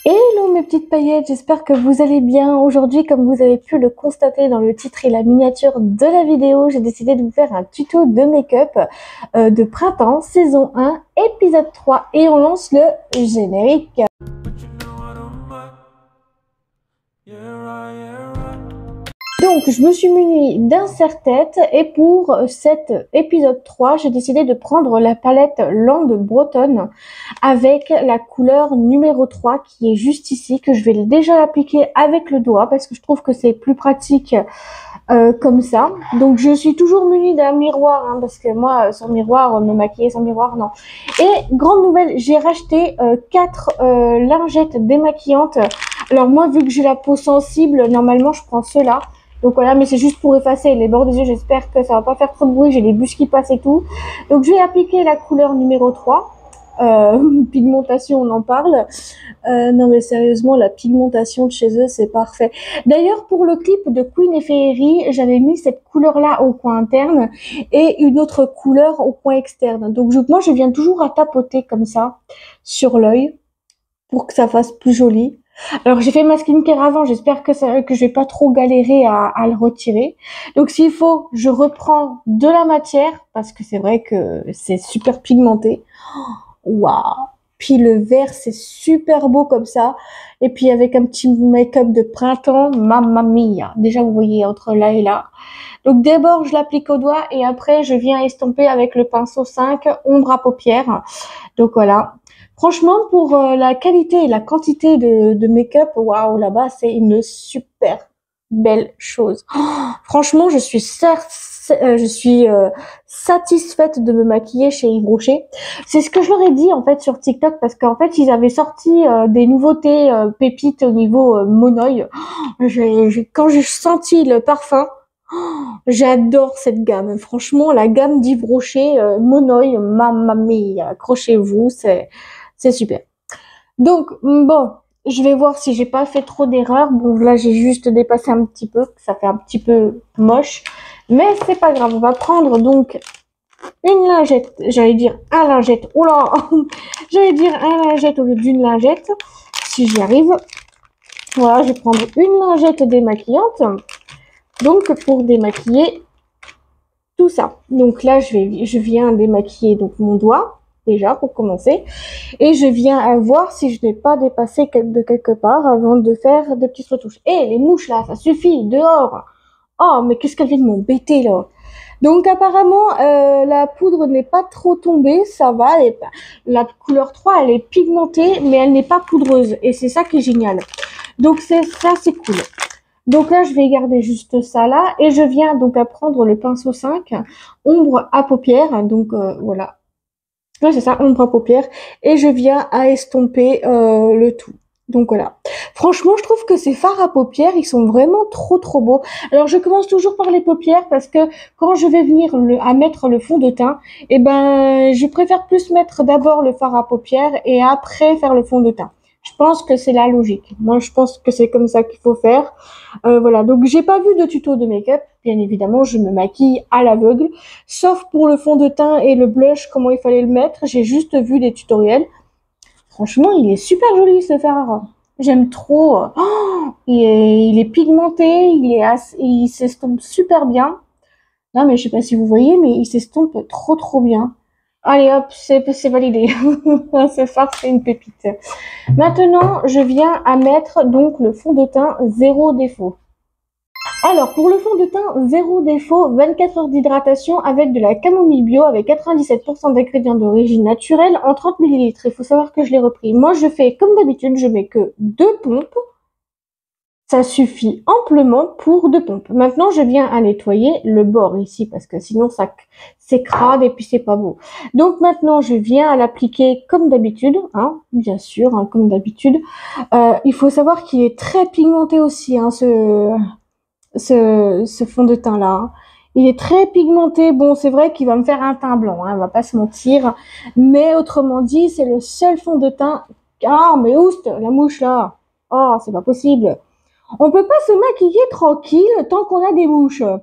Hello mes petites paillettes, j'espère que vous allez bien. Aujourd'hui, comme vous avez pu le constater dans le titre et la miniature de la vidéo, j'ai décidé de vous faire un tuto de make-up de printemps, saison 1, épisode 3. Et on lance le générique. Donc, je me suis munie d'un serre-tête et pour cet épisode 3, j'ai décidé de prendre la palette Land Bretonne avec la couleur numéro 3 qui est juste ici, que je vais déjà l'appliquer avec le doigt parce que je trouve que c'est plus pratique comme ça. Donc, je suis toujours munie d'un miroir hein, parce que moi, sans miroir, me maquiller sans miroir, non. Et grande nouvelle, j'ai racheté 4 lingettes démaquillantes. Alors moi, vu que j'ai la peau sensible, normalement, je prends ceux-là. Donc voilà, mais c'est juste pour effacer les bords des yeux. J'espère que ça va pas faire trop de bruit. J'ai les bûches qui passent et tout. Donc je vais appliquer la couleur numéro 3. Pigmentation, on en parle. Non mais sérieusement, la pigmentation de chez eux, c'est parfait. D'ailleurs, pour le clip de Queen et Féerie, j'avais mis cette couleur-là au coin interne et une autre couleur au coin externe. Donc moi, je viens toujours à tapoter comme ça sur l'œil pour que ça fasse plus joli. Alors j'ai fait ma skincare avant, j'espère que je vais pas trop galérer à le retirer. Donc s'il faut, je reprends de la matière parce que c'est vrai que c'est super pigmenté. Waouh. Puis le vert c'est super beau comme ça. Et puis avec un petit make-up de printemps, mamma mia. Déjà vous voyez entre là et là. Donc d'abord je l'applique au doigt et après je viens estomper avec le pinceau 5 ombre à paupières. Donc voilà. Franchement, pour la qualité et la quantité de make-up, waouh, là-bas, c'est une super belle chose. Oh, franchement, je suis satisfaite de me maquiller chez Yves Rocher. C'est ce que je leur ai dit en fait sur TikTok parce qu'en fait, ils avaient sorti des nouveautés pépites au niveau Monoï. Oh, quand j'ai senti le parfum, oh, j'adore cette gamme. Franchement, la gamme d'Yves Rocher Monoï, mamma mia, accrochez-vous, c'est super. Donc, bon, je vais voir si j'ai pas fait trop d'erreurs. Bon, là, j'ai juste dépassé un petit peu. Ça fait un petit peu moche. Mais c'est pas grave. On va prendre donc une lingette. J'allais dire un lingette. Oula! J'allais dire un lingette au lieu d'une lingette. Si j'y arrive. Voilà, je vais prendre une lingette démaquillante. Donc, pour démaquiller tout ça. Donc là, je viens démaquiller donc mon doigt. Déjà pour commencer et je viens voir si je n'ai pas dépassé de quelque part avant de faire des petites retouches. Et les mouches là, ça suffit, dehors. Oh mais qu'est-ce qu'elle vient de m'embêter là. Donc apparemment la poudre n'est pas trop tombée, ça va, la couleur 3 elle est pigmentée mais elle n'est pas poudreuse et c'est ça qui est génial. Donc c'est cool. Donc là je vais garder juste ça là et je viens donc à prendre le pinceau 5 ombre à paupières, donc voilà. Ouais, c'est ça, ombre à paupières. Et je viens à estomper le tout. Donc voilà. Franchement, je trouve que ces fards à paupières, ils sont vraiment trop beaux. Alors, je commence toujours par les paupières parce que quand je vais venir à mettre le fond de teint, eh ben, je préfère plus mettre d'abord le fard à paupières et après faire le fond de teint. Je pense que c'est la logique. Moi, je pense que c'est comme ça qu'il faut faire. Voilà, donc j'ai pas vu de tuto de make-up. Bien évidemment, je me maquille à l'aveugle. Sauf pour le fond de teint et le blush, comment il fallait le mettre. J'ai juste vu des tutoriels. Franchement, il est super joli ce fard. J'aime trop. Oh, il est pigmenté, il s'estompe super bien. Non, mais je sais pas si vous voyez, mais il s'estompe trop bien. Allez hop, c'est validé. Ce fard, c'est une pépite. Maintenant, je viens à mettre donc le fond de teint zéro défaut. Alors, pour le fond de teint zéro défaut, 24 heures d'hydratation avec de la camomille bio avec 97% d'ingrédients d'origine naturelle en 30 ml. Il faut savoir que je l'ai repris. Moi, je fais comme d'habitude, je mets que 2 pompes. Ça suffit amplement pour 2 pompes. Maintenant, je viens à nettoyer le bord ici parce que sinon c'est crade et puis c'est pas beau. Donc maintenant, je viens à l'appliquer comme d'habitude, hein, bien sûr, hein, comme d'habitude. Il faut savoir qu'il est très pigmenté aussi, hein, ce fond de teint là. Il est très pigmenté. Bon, c'est vrai qu'il va me faire un teint blanc, hein, on va pas se mentir. Mais autrement dit, c'est le seul fond de teint. Ah, mais oust, la mouche là. Oh, c'est pas possible. On peut pas se maquiller tranquille tant qu'on a des mouches. De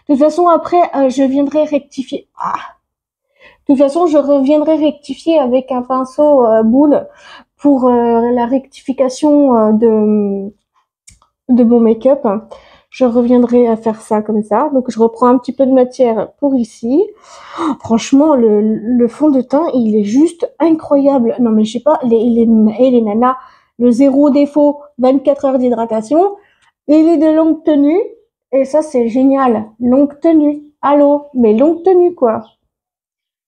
toute façon, après, je viendrai rectifier. Ah. De toute façon, je reviendrai rectifier avec un pinceau boule pour la rectification de mon make-up. Je reviendrai à faire ça comme ça. Donc, je reprends un petit peu de matière pour ici. Franchement, le fond de teint, il est juste incroyable. Non, mais je sais pas, les nanas, le zéro défaut, 24 heures d'hydratation, il est de longue tenue. Et ça, c'est génial. Longue tenue. Allô, mais longue tenue, quoi.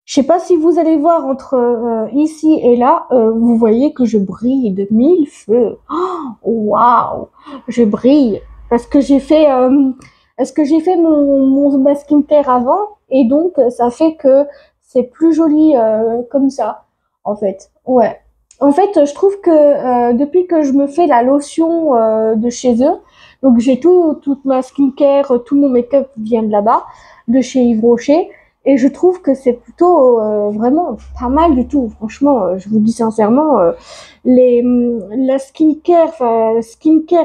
Je sais pas si vous allez voir entre ici et là, vous voyez que je brille de mille feux. Waouh, je brille parce que j'ai fait ma skincare avant et donc ça fait que c'est plus joli comme ça en fait. Ouais. En fait, je trouve que depuis que je me fais la lotion de chez eux, donc j'ai toute ma skincare, tout mon make-up vient de là-bas, de chez Yves Rocher. Et je trouve que c'est plutôt vraiment pas mal du tout. Franchement, je vous dis sincèrement, la skincare,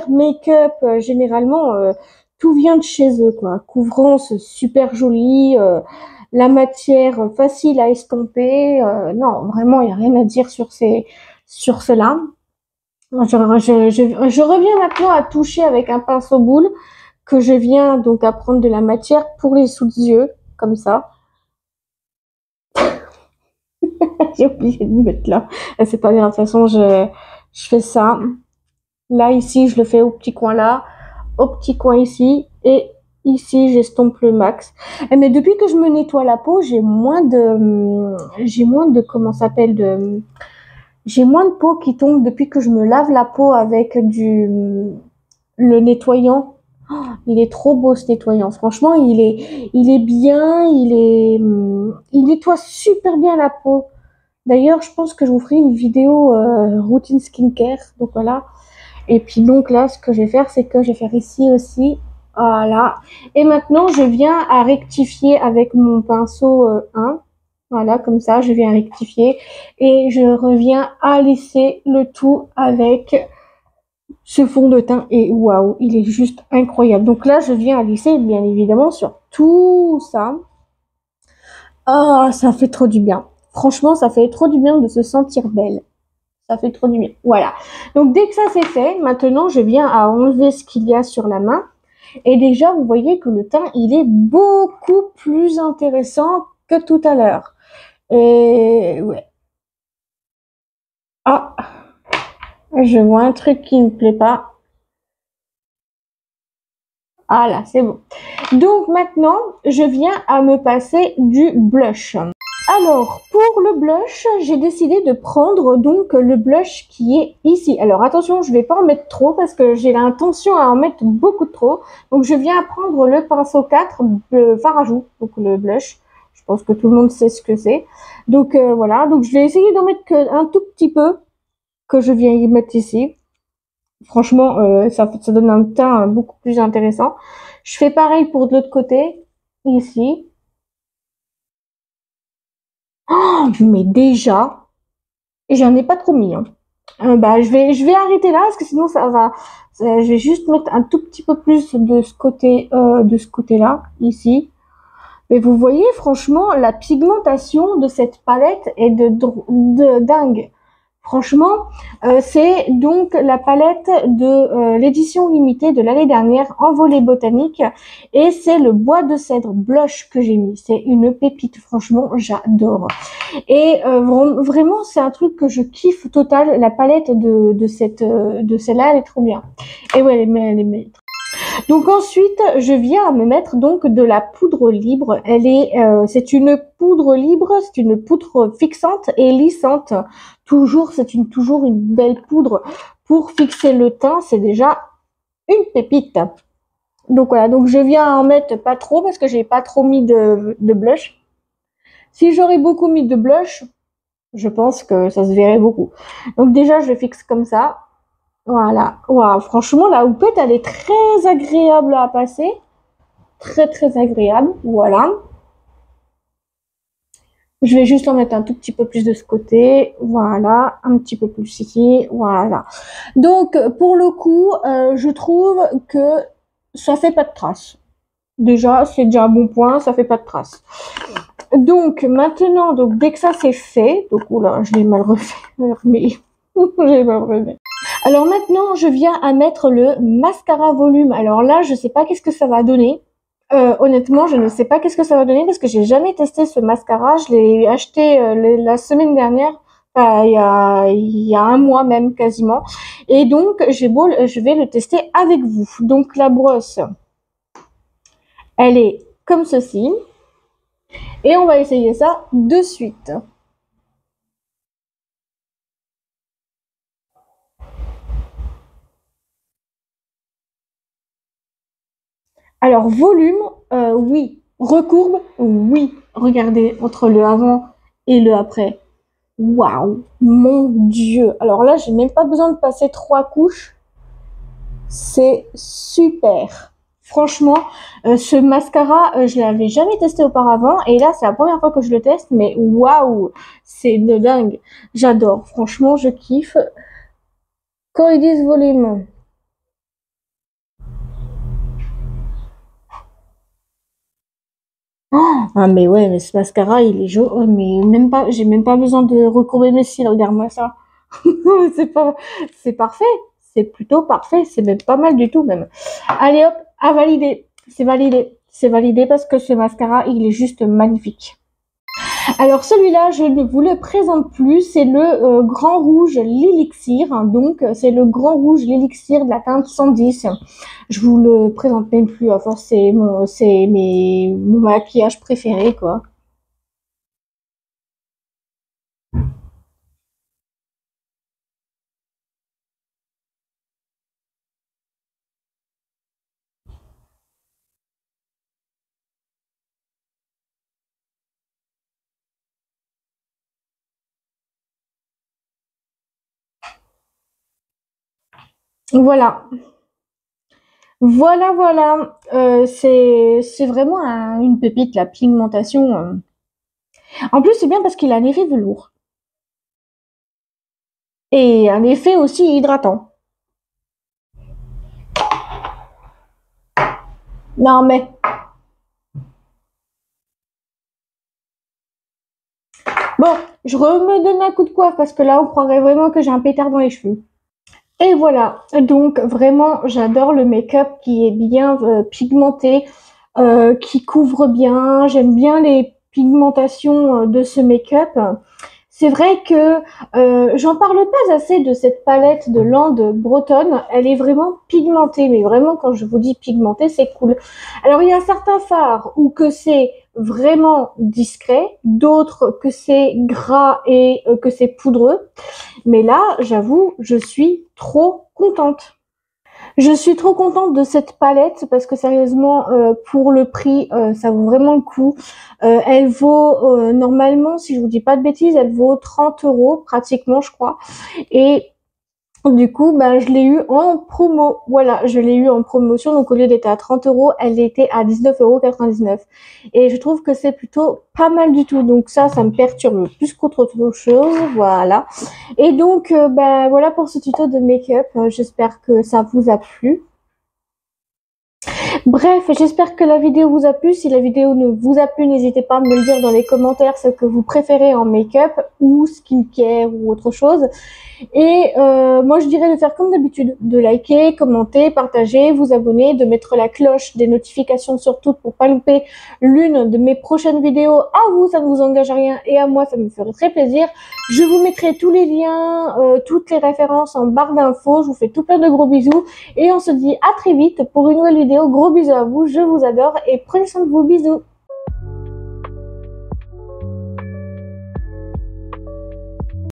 make-up, généralement, tout vient de chez eux, quoi. Couvrance super jolie, la matière facile à estomper. Non, vraiment, il y a rien à dire sur cela. Je reviens maintenant à toucher avec un pinceau boule que je viens donc à prendre de la matière pour les sous-yeux, comme ça. J'ai oublié de me mettre là. C'est pas grave, de toute façon, je fais ça. Là, ici, je le fais au petit coin là, au petit coin ici, et ici, j'estompe le max. Mais depuis que je me nettoie la peau, comment ça s'appelle, j'ai moins de peau qui tombe depuis que je me lave la peau avec le nettoyant. Il est trop beau ce nettoyant. Franchement, il est bien, il nettoie super bien la peau. D'ailleurs, je pense que je vous ferai une vidéo routine skincare. Donc voilà. Et puis donc là, ce que je vais faire, c'est que je vais faire ici aussi. Voilà. Et maintenant, je viens à rectifier avec mon pinceau 1. Voilà, comme ça, je viens rectifier. Et je reviens à lisser le tout avec ce fond de teint. Et waouh, il est juste incroyable. Donc là, je viens à lisser, bien évidemment, sur tout ça. Ah, ça fait trop du bien. Franchement, ça fait trop du bien de se sentir belle. Ça fait trop du bien. Voilà. Donc, dès que ça c'est fait, maintenant, je viens à enlever ce qu'il y a sur la main. Et déjà, vous voyez que le teint, il est beaucoup plus intéressant que tout à l'heure. Et ouais. Ah, je vois un truc qui ne me plaît pas. Ah là, c'est bon. Donc maintenant, je viens à me passer du blush. Alors, pour le blush, j'ai décidé de prendre donc le blush qui est ici. Alors attention, je vais pas en mettre trop parce que j'ai l'intention à en mettre beaucoup trop. Donc je viens à prendre le pinceau 4 de Farajou, donc le blush. Je pense que tout le monde sait ce que c'est. Donc voilà, donc je vais essayer d'en mettre un tout petit peu que je viens y mettre ici. Franchement, ça donne un teint beaucoup plus intéressant. Je fais pareil pour de l'autre côté, ici. Oh, mais déjà, et j'en ai pas trop mis. Hein. Bah, je vais arrêter là parce que sinon je vais juste mettre un tout petit peu plus de ce côté-là, ici. Mais vous voyez, franchement, la pigmentation de cette palette est de dingue. Franchement, c'est donc la palette de l'édition limitée de l'année dernière, Envolée botanique, et c'est le bois de cèdre blush que j'ai mis. C'est une pépite, franchement, j'adore. Et vraiment, c'est un truc que je kiffe total. La palette de celle-là, elle est trop bien. Et ouais, elle est donc ensuite, je viens à me mettre donc de la poudre libre. C'est une poudre libre, c'est une poudre fixante et lissante. Toujours une belle poudre pour fixer le teint. C'est déjà une pépite. Donc voilà, donc je viens en mettre pas trop parce que j'ai pas trop mis de blush. Si j'aurais beaucoup mis de blush, je pense que ça se verrait beaucoup. Donc déjà, je fixe comme ça. Voilà. Waouh, franchement, la houppette, elle est très agréable à passer. Très, très agréable. Voilà. Je vais juste en mettre un tout petit peu plus de ce côté. Voilà. Un petit peu plus ici. Voilà. Donc, pour le coup, je trouve que ça fait pas de traces. Déjà, c'est déjà un bon point. Ça fait pas de traces. Donc, maintenant, dès que ça c'est fait, donc, oula, je l'ai mal refait. Mais J'ai pas prévu. Alors maintenant, je viens à mettre le mascara volume. Alors là, je sais pas qu'est-ce que ça va donner. Honnêtement, je ne sais pas qu'est-ce que ça va donner parce que j'ai jamais testé ce mascara. Je l'ai acheté la semaine dernière, enfin, il y a un mois même quasiment. Et donc, je vais le tester avec vous. Donc la brosse, elle est comme ceci. Et on va essayer ça de suite. Alors, volume, oui. Recourbe, oui. Regardez, entre le avant et le après. Waouh, mon Dieu. Alors là, j'ai même pas besoin de passer 3 couches. C'est super. Franchement, ce mascara, je l'avais jamais testé auparavant. Et là, c'est la première fois que je le teste. Mais waouh, c'est de dingue. J'adore. Franchement, je kiffe. Quand ils disent volume. Ah mais ouais, mais ce mascara, il est jaune. Oh, mais même pas, j'ai même pas besoin de recourber mes cils. Regarde-moi ça. c'est pas, c'est parfait. C'est plutôt parfait. C'est même pas mal du tout même. Allez hop, à valider. C'est validé. C'est validé parce que ce mascara, il est juste magnifique. Alors celui-là, je ne vous le présente plus. C'est le Grand Rouge l'élixir. Donc c'est le Grand Rouge l'élixir de la teinte 110. Je vous le présente même plus. À force, mon maquillage préféré quoi. Voilà. Voilà, voilà. C'est vraiment une pépite, la pigmentation. En plus, c'est bien parce qu'il a un effet velours. Et un effet aussi hydratant. Non, mais bon, je me donne un coup de coiffe parce que là, on croirait vraiment que j'ai un pétard dans les cheveux. Et voilà, donc vraiment, j'adore le make-up qui est bien pigmenté, qui couvre bien. J'aime bien les pigmentations de ce make-up. C'est vrai que j'en parle pas assez de cette palette de Land Bretonne. Elle est vraiment pigmentée, mais vraiment quand je vous dis pigmentée, c'est cool. Alors il y a certains fards où que c'est vraiment discret, d'autres que c'est gras et que c'est poudreux. Mais là, j'avoue, je suis trop contente. Je suis trop contente de cette palette parce que sérieusement, pour le prix, ça vaut vraiment le coup. Elle vaut normalement, si je vous dis pas de bêtises, elle vaut 30 euros pratiquement, je crois. Et du coup, bah, je l'ai eu en promo. Voilà, je l'ai eu en promotion. Donc, au lieu d'être à 30 euros, elle était à 19,99 €. Et je trouve que c'est plutôt pas mal du tout. Donc, ça me perturbe plus qu'autre chose. Voilà. Et donc, bah, voilà pour ce tuto de make-up. J'espère que ça vous a plu. Bref, j'espère que la vidéo vous a plu. Si la vidéo ne vous a plu, n'hésitez pas à me le dire dans les commentaires ce que vous préférez en make-up ou skincare ou autre chose. Et moi, je dirais de faire comme d'habitude, de liker, commenter, partager, vous abonner, de mettre la cloche des notifications surtout pour pas louper l'une de mes prochaines vidéos. À vous, ça ne vous engage à rien et à moi, ça me ferait très plaisir. Je vous mettrai tous les liens, toutes les références en barre d'infos. Je vous fais tout plein de gros bisous et on se dit à très vite pour une nouvelle vidéo. Gros bisous à vous, je vous adore et prenez soin de vous, bisous.